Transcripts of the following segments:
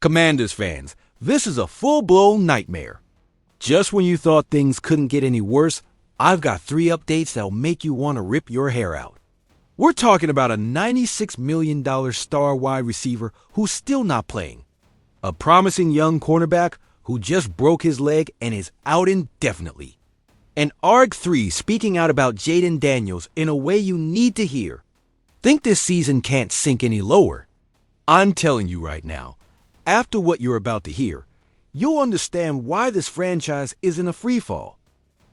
Commanders fans, this is a full-blown nightmare. Just when you thought things couldn't get any worse, I've got 3 updates that'll make you want to rip your hair out. We're talking about a $96 million star wide receiver who's still not playing, a promising young cornerback who just broke his leg and is out indefinitely, and ARG3 speaking out about Jaden Daniels in a way you need to hear. Think this season can't sink any lower? I'm telling you right now, after what you're about to hear, you'll understand why this franchise isn't a freefall.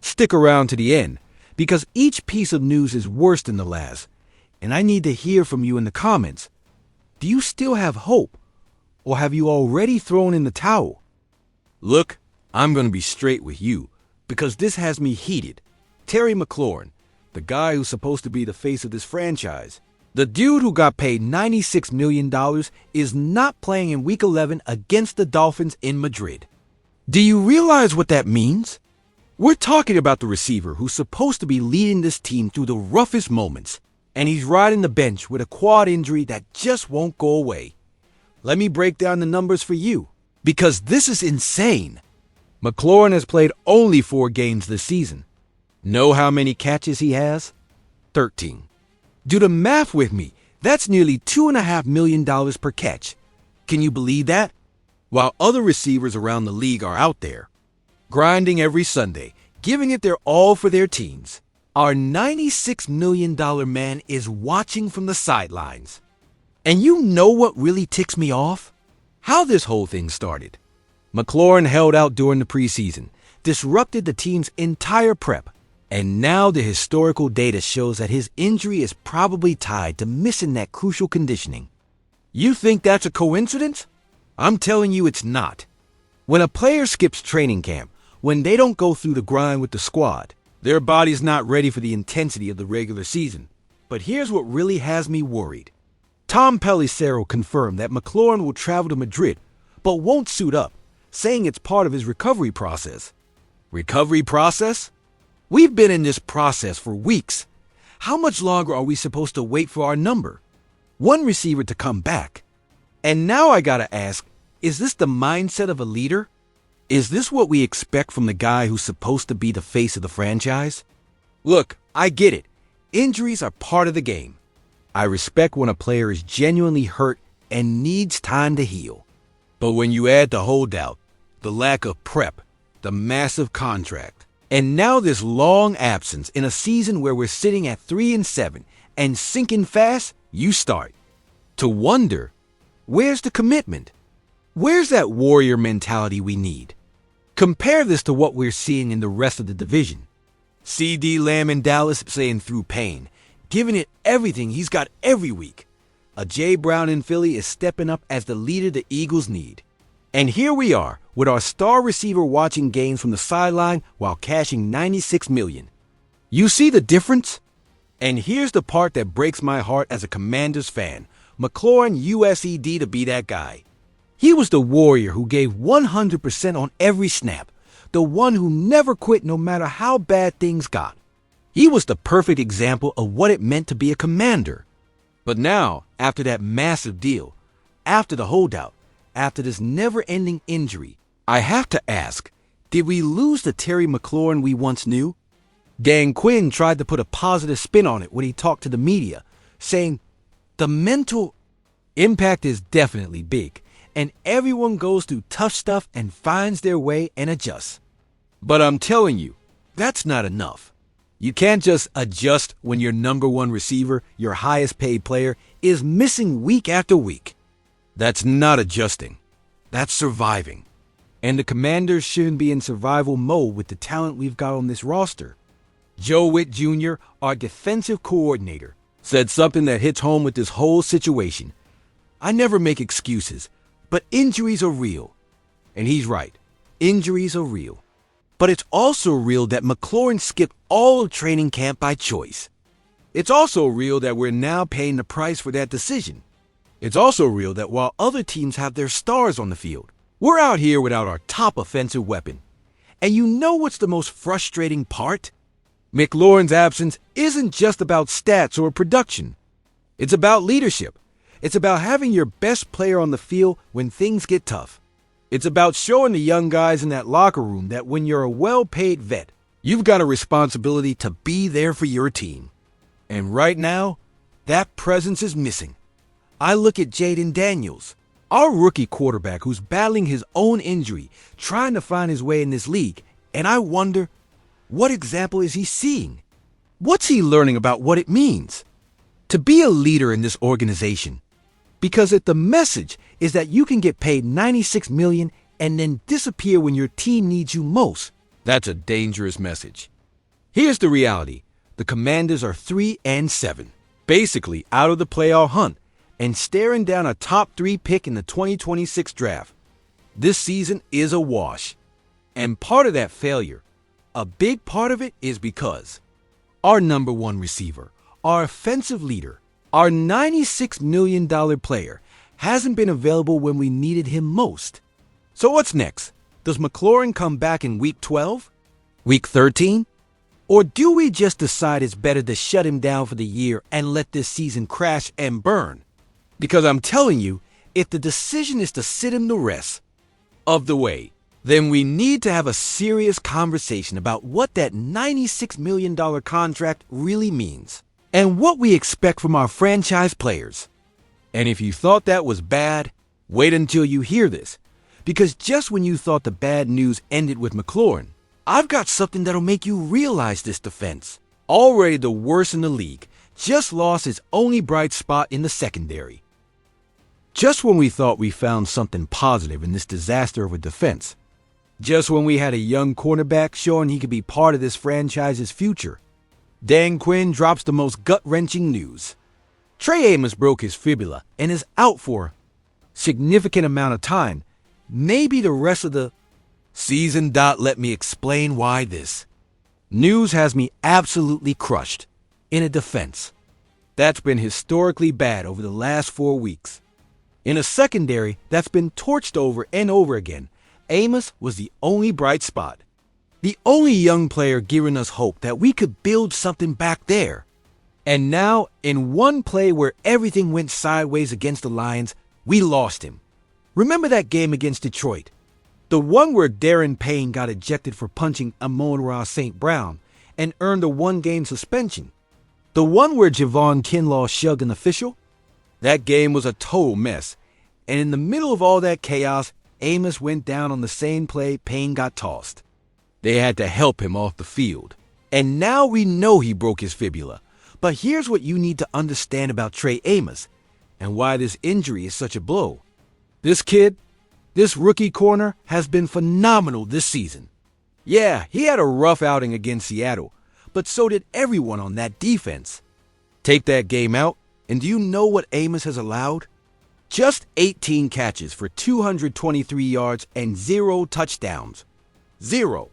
Stick around to the end, because each piece of news is worse than the last, and I need to hear from you in the comments. Do you still have hope, or have you already thrown in the towel? Look, I'm going to be straight with you, because this has me heated. Terry McLaurin, the guy who's supposed to be the face of this franchise, the dude who got paid $96 million, is not playing in Week 11 against the Dolphins in Madrid. Do you realize what that means? We're talking about the receiver who's supposed to be leading this team through the roughest moments, and he's riding the bench with a quad injury that just won't go away. Let me break down the numbers for you, because this is insane. McLaurin has played only 4 games this season. Know how many catches he has? 13. Do the math with me. That's nearly $2.5 million per catch. Can you believe that? While other receivers around the league are out there, grinding every Sunday, giving it their all for their teams, our $96 million man is watching from the sidelines. And you know what really ticks me off? How this whole thing started. McLaurin held out during the preseason, disrupted the team's entire prep, and now the historical data shows that his injury is probably tied to missing that crucial conditioning. You think that's a coincidence? I'm telling you it's not. When a player skips training camp, when they don't go through the grind with the squad, their body's not ready for the intensity of the regular season. But here's what really has me worried. Tom Pelissero confirmed that McLaurin will travel to Madrid, but won't suit up, saying it's part of his recovery process. Recovery process? We've been in this process for weeks. How much longer are we supposed to wait for our number? One receiver to come back. And now I gotta ask, is this the mindset of a leader? Is this what we expect from the guy who's supposed to be the face of the franchise? Look, I get it. Injuries are part of the game. I respect when a player is genuinely hurt and needs time to heal. But when you add the holdout, the lack of prep, the massive contract, and now this long absence in a season where we're sitting at 3-7 and sinking fast, you start to wonder, where's the commitment? Where's that warrior mentality we need? Compare this to what we're seeing in the rest of the division. CD Lamb in Dallas saying through pain, giving it everything he's got every week. A Jay Brown in Philly is stepping up as the leader the Eagles need. And here we are with our star receiver watching games from the sideline while cashing $96 million. You see the difference? And here's the part that breaks my heart as a Commanders fan. McLaurin USED to be that guy. He was the warrior who gave 100% on every snap, the one who never quit no matter how bad things got. He was the perfect example of what it meant to be a Commander. But now, after that massive deal, after the holdout, after this never-ending injury, I have to ask, did we lose the Terry McLaurin we once knew? Dan Quinn tried to put a positive spin on it when he talked to the media, saying, the mental impact is definitely big, and everyone goes through tough stuff and finds their way and adjusts. But I'm telling you, that's not enough. You can't just adjust when your number 1 receiver, your highest paid player, is missing week after week. That's not adjusting. That's surviving. And the Commanders shouldn't be in survival mode with the talent we've got on this roster. Joe Witt Jr., our defensive coordinator, said something that hits home with this whole situation. I never make excuses, but injuries are real. And he's right. Injuries are real. But it's also real that McLaurin skipped all of training camp by choice. It's also real that we're now paying the price for that decision. It's also real that while other teams have their stars on the field, we're out here without our top offensive weapon. And you know what's the most frustrating part? McLaurin's absence isn't just about stats or production. It's about leadership. It's about having your best player on the field when things get tough. It's about showing the young guys in that locker room that when you're a well-paid vet, you've got a responsibility to be there for your team. And right now, that presence is missing. I look at Jaden Daniels, our rookie quarterback who's battling his own injury, trying to find his way in this league, and I wonder, what example is he seeing? What's he learning about what it means to be a leader in this organization? Because if the message is that you can get paid $96 million and then disappear when your team needs you most, that's a dangerous message. Here's the reality. The Commanders are 3-7, basically out of the playoff hunt and staring down a top 3 pick in the 2026 draft. This season is a wash. And part of that failure, a big part of it, is because our number one receiver, our offensive leader, our $96 million player hasn't been available when we needed him most. So what's next? Does McLaurin come back in week 12? Week 13? Or do we just decide it's better to shut him down for the year and let this season crash and burn? Because I'm telling you, if the decision is to sit him the rest of the way, then we need to have a serious conversation about what that $96 million contract really means and what we expect from our franchise players. And if you thought that was bad, wait until you hear this. Because just when you thought the bad news ended with McLaurin, I've got something that'll make you realize this defense, already the worst in the league, just lost its only bright spot in the secondary. Just when we thought we found something positive in this disaster of a defense, just when we had a young cornerback showing he could be part of this franchise's future, Dan Quinn drops the most gut-wrenching news. Trey Amos broke his fibula and is out for a significant amount of time, maybe the rest of the season. Let me explain why this news has me absolutely crushed in a defense that's been historically bad over the last 4 weeks. In a secondary that's been torched over and over again, Amos was the only bright spot. The only young player giving us hope that we could build something back there. And now, in one play where everything went sideways against the Lions, we lost him. Remember that game against Detroit? The one where Darren Payne got ejected for punching Amon-Ra St. Brown and earned a 1-game suspension. The one where Javon Kinlaw shugged an official? That game was a total mess. And in the middle of all that chaos, Amos went down on the same play Payne got tossed. They had to help him off the field. And now we know he broke his fibula. But here's what you need to understand about Trey Amos and why this injury is such a blow. This kid, this rookie corner, has been phenomenal this season. Yeah, he had a rough outing against Seattle, but so did everyone on that defense. Take that game out, and do you know what Amos has allowed? Just 18 catches for 223 yards and 0 touchdowns. 0.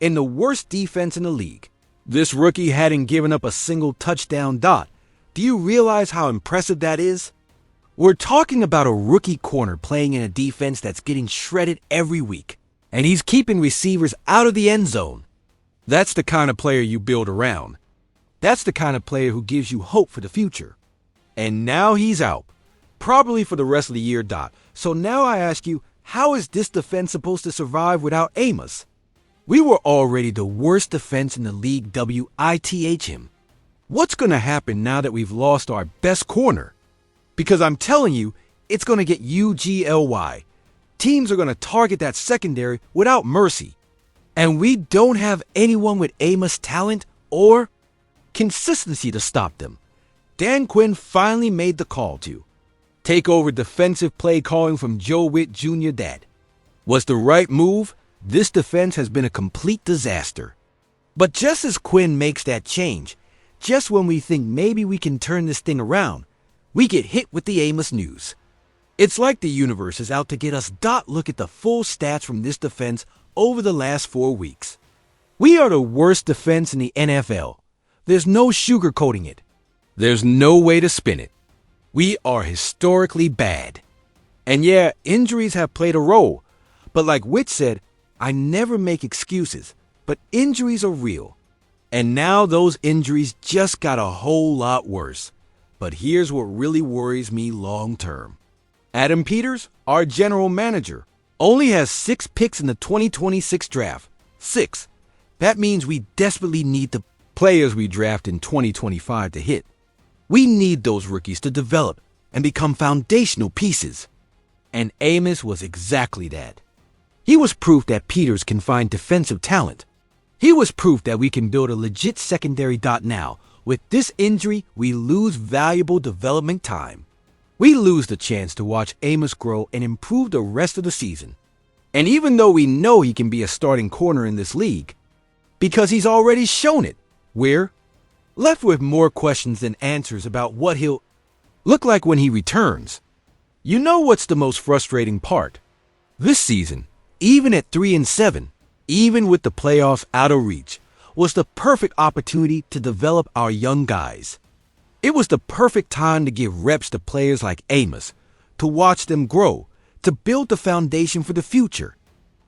In the worst defense in the league. This rookie hadn't given up a single touchdown. Do you realize how impressive that is? We're talking about a rookie corner playing in a defense that's getting shredded every week, and he's keeping receivers out of the end zone. That's the kind of player you build around. That's the kind of player who gives you hope for the future. And now he's out, probably for the rest of the year. So now I ask you, how is this defense supposed to survive without Amos? We were already the worst defense in the league. Him. What's going to happen now that we've lost our best corner? Because I'm telling you, it's going to get ugly. Teams are going to target that secondary without mercy. And we don't have anyone with Amos' talent or consistency to stop them. Dan Quinn finally made the call to take over defensive play calling from Joe Witt Jr. That was the right move. This defense has been a complete disaster. But just as Quinn makes that change, just when we think maybe we can turn this thing around, we get hit with the Amos news. It's like the universe is out to get us. Look at the full stats from this defense over the last 4 weeks. We are the worst defense in the NFL. There's no sugarcoating it. There's no way to spin it. We are historically bad. And yeah, injuries have played a role. But like Witt said, I never make excuses, but injuries are real. And now those injuries just got a whole lot worse. But here's what really worries me long term. Adam Peters, our general manager, only has 6 picks in the 2026 draft. 6. That means we desperately need the players we draft in 2025 to hit. We need those rookies to develop and become foundational pieces. And Amos was exactly that. He was proof that Peters can find defensive talent. He was proof that we can build a legit secondary. Now, with this injury, we lose valuable development time. We lose the chance to watch Amos grow and improve the rest of the season. And even though we know he can be a starting corner in this league, because he's already shown it, we're left with more questions than answers about what he'll look like when he returns. You know what's the most frustrating part? This season, even at 3-7, even with the playoffs out of reach, was the perfect opportunity to develop our young guys. It was the perfect time to give reps to players like Amos, to watch them grow, to build the foundation for the future.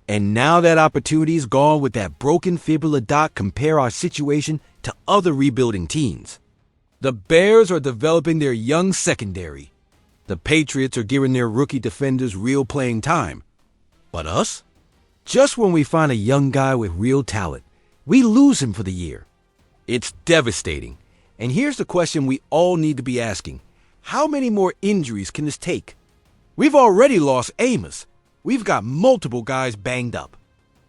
And now that opportunity is gone with that broken fibula. Compare our situation to other rebuilding teams. The Bears are developing their young secondary. The Patriots are giving their rookie defenders real playing time. But us? Just when we find a young guy with real talent, we lose him for the year. It's devastating. And here's the question we all need to be asking. How many more injuries can this take? We've already lost Amos. We've got multiple guys banged up.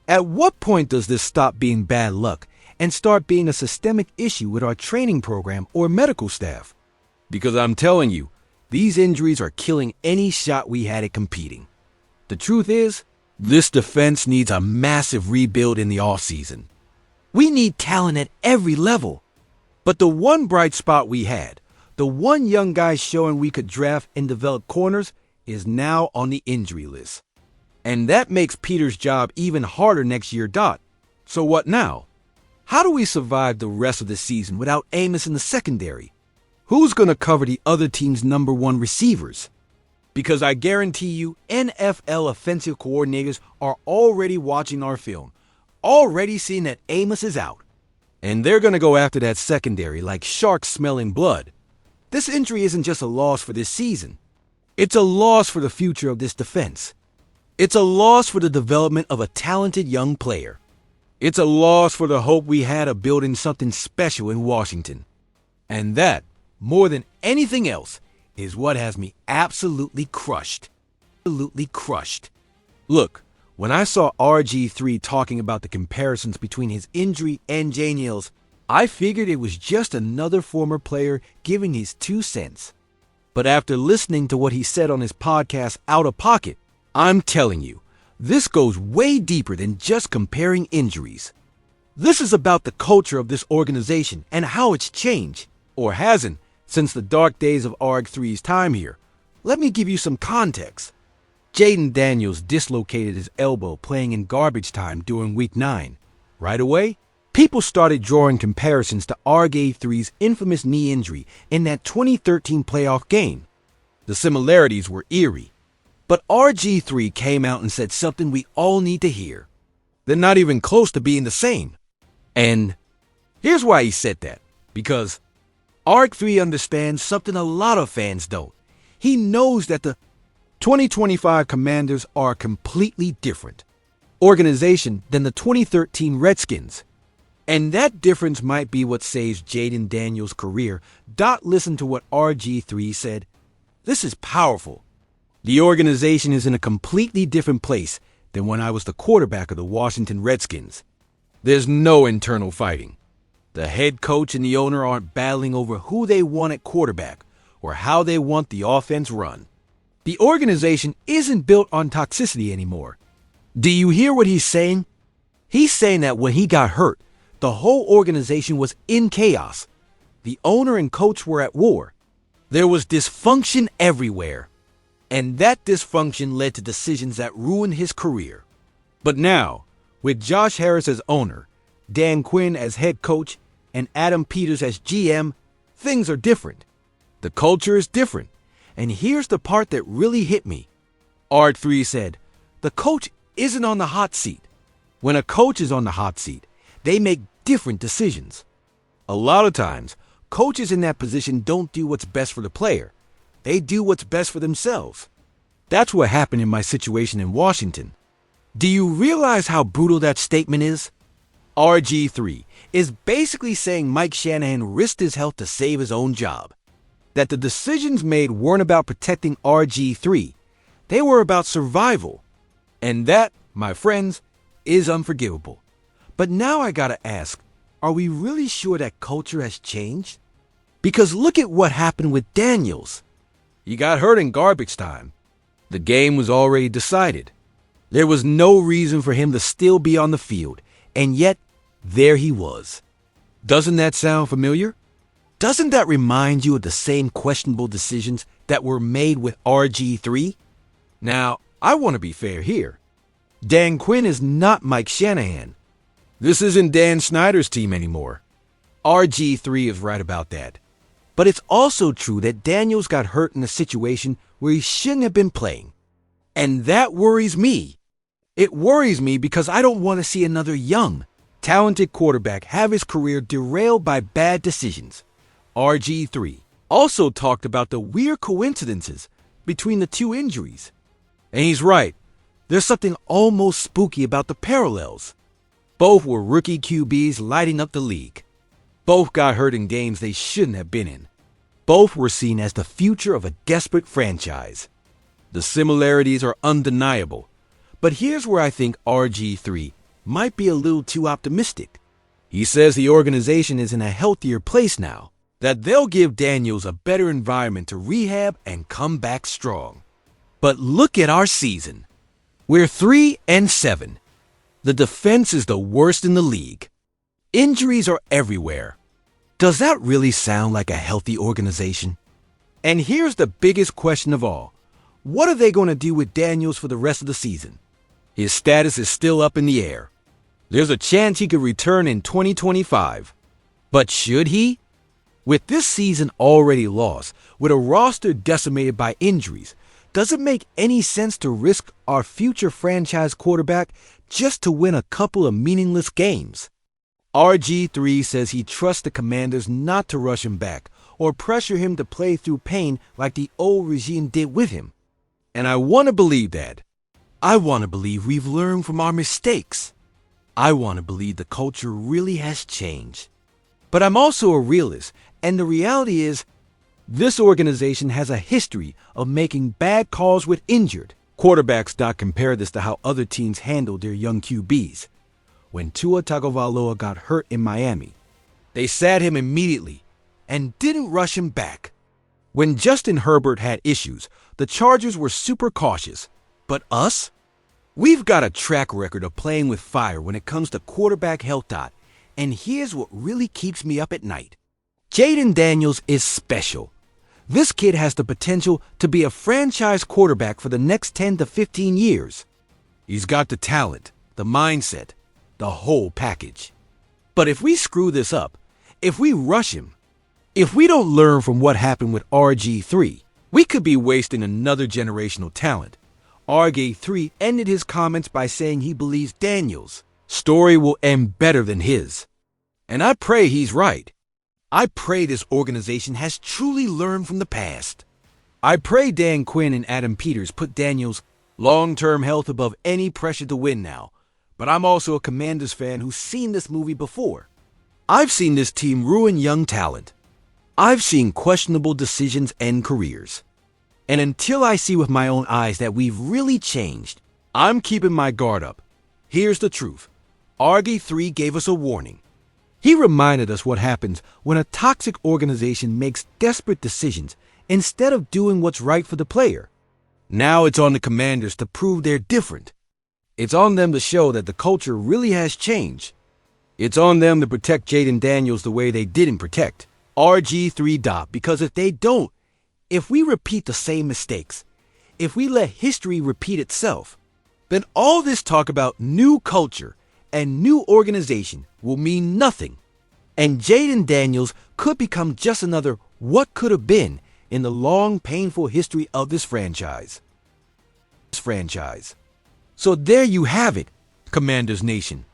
At what point does this stop being bad luck and start being a systemic issue with our training program or medical staff? Because I'm telling you, these injuries are killing any shot we had at competing. The truth is, this defense needs a massive rebuild in the offseason. We need talent at every level. But the one bright spot we had, the one young guy showing we could draft and develop corners, is now on the injury list. And that makes Peters' job even harder next year. So what now? How do we survive the rest of the season without Amos in the secondary? Who's going to cover the other team's number 1 receivers? Because I guarantee you, NFL offensive coordinators are already watching our film, already seeing that Amos is out. And they're going to go after that secondary like sharks smelling blood. This injury isn't just a loss for this season. It's a loss for the future of this defense. It's a loss for the development of a talented young player. It's a loss for the hope we had of building something special in Washington. And that, more than anything else, is what has me absolutely crushed. Absolutely crushed. Look, when I saw RG3 talking about the comparisons between his injury and Daniel's, I figured it was just another former player giving his 2 cents. But after listening to what he said on his podcast Out of Pocket, I'm telling you, this goes way deeper than just comparing injuries. This is about the culture of this organization and how it's changed, or hasn't, since the dark days of ARG3's time here. Let me give you some context. Jaden Daniels dislocated his elbow playing in garbage time during Week 9. Right away, people started drawing comparisons to ARG3's infamous knee injury in that 2013 playoff game. The similarities were eerie. But RG3 came out and said something we all need to hear. They're not even close to being the same. And here's why he said that. Because ARG3 understands something a lot of fans don't. He knows that the 2025 Commanders are a completely different organization than the 2013 Redskins. And that difference might be what saves Jaden Daniels' career. Listen to what RG3 said. This is powerful. The organization is in a completely different place than when I was the quarterback of the Washington Redskins. There's no internal fighting. The head coach and the owner aren't battling over who they want at quarterback or how they want the offense run. The organization isn't built on toxicity anymore. Do you hear what he's saying? He's saying that when he got hurt, the whole organization was in chaos. The owner and coach were at war. There was dysfunction everywhere. And that dysfunction led to decisions that ruined his career. But now, with Josh Harris as owner, Dan Quinn as head coach, and Adam Peters as GM, things are different. The culture is different. And here's the part that really hit me. ARG3 said, the coach isn't on the hot seat. When a coach is on the hot seat, they make different decisions. A lot of times, coaches in that position don't do what's best for the player. They do what's best for themselves. That's what happened in my situation in Washington. Do you realize how brutal that statement is? RG3 is basically saying Mike Shanahan risked his health to save his own job. That the decisions made weren't about protecting RG3. They were about survival. And that, my friends, is unforgivable. But now I gotta ask, are we really sure that culture has changed? Because look at what happened with Daniels. He got hurt in garbage time. The game was already decided. There was no reason for him to still be on the field, and yet there he was. Doesn't that sound familiar? Doesn't that remind you of the same questionable decisions that were made with RG3? Now, I want to be fair here. Dan Quinn is not Mike Shanahan. This isn't Dan Snyder's team anymore. RG3 is right about that. But it's also true that Daniels got hurt in a situation where he shouldn't have been playing. And that worries me. It worries me because I don't want to see another young, talented quarterback have his career derailed by bad decisions. RG3 also talked about the weird coincidences between the two injuries. And he's right. There's something almost spooky about the parallels. Both were rookie QBs lighting up the league. Both got hurt in games they shouldn't have been in. Both were seen as the future of a desperate franchise. The similarities are undeniable. But here's where I think RG3 might be a little too optimistic. He says the organization is in a healthier place now, that they'll give Daniels a better environment to rehab and come back strong. But look at our season. We're 3-7. The defense is the worst in the league. Injuries are everywhere. Does that really sound like a healthy organization? And here's the biggest question of all. What are they going to do with Daniels for the rest of the season? His status is still up in the air. There's a chance he could return in 2025. But should he? With this season already lost, with a roster decimated by injuries, does it make any sense to risk our future franchise quarterback just to win a couple of meaningless games? RG3 says he trusts the Commanders not to rush him back or pressure him to play through pain like the old regime did with him. And I want to believe that. I want to believe we've learned from our mistakes. I want to believe the culture really has changed. But I'm also a realist, and the reality is, this organization has a history of making bad calls with injured. Quarterbacks not compare this to how other teams handle their young QBs. When Tua Tagovailoa got hurt in Miami, they sat him immediately and didn't rush him back. When Justin Herbert had issues, the Chargers were super cautious. But us? We've got a track record of playing with fire when it comes to quarterback health. And here's what really keeps me up at night. Jaden Daniels is special. This kid has the potential to be a franchise quarterback for the next 10 to 15 years. He's got the talent, the mindset, the whole package. But if we screw this up, if we rush him, if we don't learn from what happened with RG3, we could be wasting another generational talent. RG3 ended his comments by saying he believes Daniels' story will end better than his. And I pray he's right. I pray this organization has truly learned from the past. I pray Dan Quinn and Adam Peters put Daniels' long-term health above any pressure to win now. But I'm also a Commanders fan who's seen this movie before. I've seen this team ruin young talent. I've seen questionable decisions end careers. And until I see with my own eyes that we've really changed, I'm keeping my guard up. Here's the truth. RG3 gave us a warning. He reminded us what happens when a toxic organization makes desperate decisions instead of doing what's right for the player. Now it's on the Commanders to prove they're different. It's on them to show that the culture really has changed. It's on them to protect Jaden Daniels the way they didn't protect RG3. Because if they don't, if we repeat the same mistakes, if we let history repeat itself, then all this talk about new culture and new organization will mean nothing. And Jaden Daniels could become just another what could have been in the long, painful history of this franchise. So there you have it, Commanders Nation.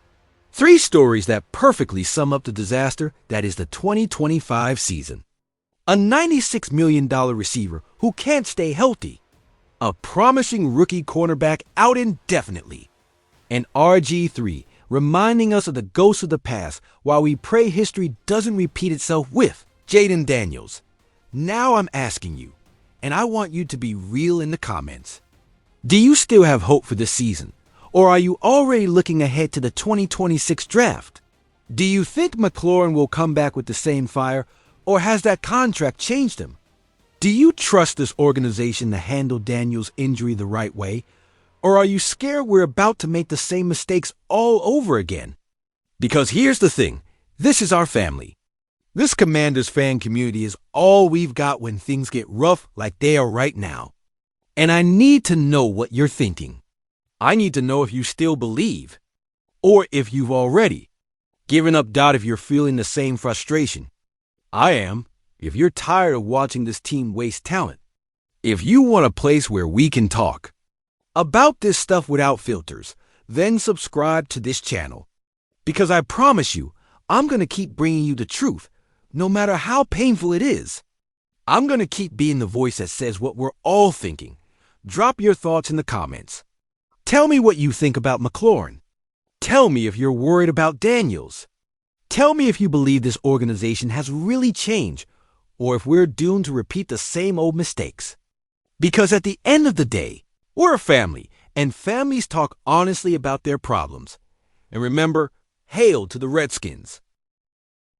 3 stories that perfectly sum up the disaster that is the 2025 season. A $96 million receiver who can't stay healthy. A promising rookie cornerback out indefinitely. And RG3 reminding us of the ghosts of the past while we pray history doesn't repeat itself with Jaden Daniels. Now I'm asking you, and I want you to be real in the comments. Do you still have hope for this season? Or are you already looking ahead to the 2026 draft? Do you think McLaurin will come back with the same fire, or has that contract changed him? Do you trust this organization to handle Daniel's injury the right way, or are you scared we're about to make the same mistakes all over again? Because here's the thing, this is our family. This Commanders fan community is all we've got when things get rough like they are right now. And I need to know what you're thinking. I need to know if you still believe, or if you've already given up doubt if you're feeling the same frustration. I am, if you're tired of watching this team waste talent. If you want a place where we can talk about this stuff without filters, then subscribe to this channel. Because I promise you, I'm going to keep bringing you the truth, no matter how painful it is. I'm going to keep being the voice that says what we're all thinking. Drop your thoughts in the comments. Tell me what you think about McLaurin. Tell me if you're worried about Daniels. Tell me if you believe this organization has really changed, or if we're doomed to repeat the same old mistakes. Because at the end of the day, we're a family, and families talk honestly about their problems. And remember, hail to the Redskins.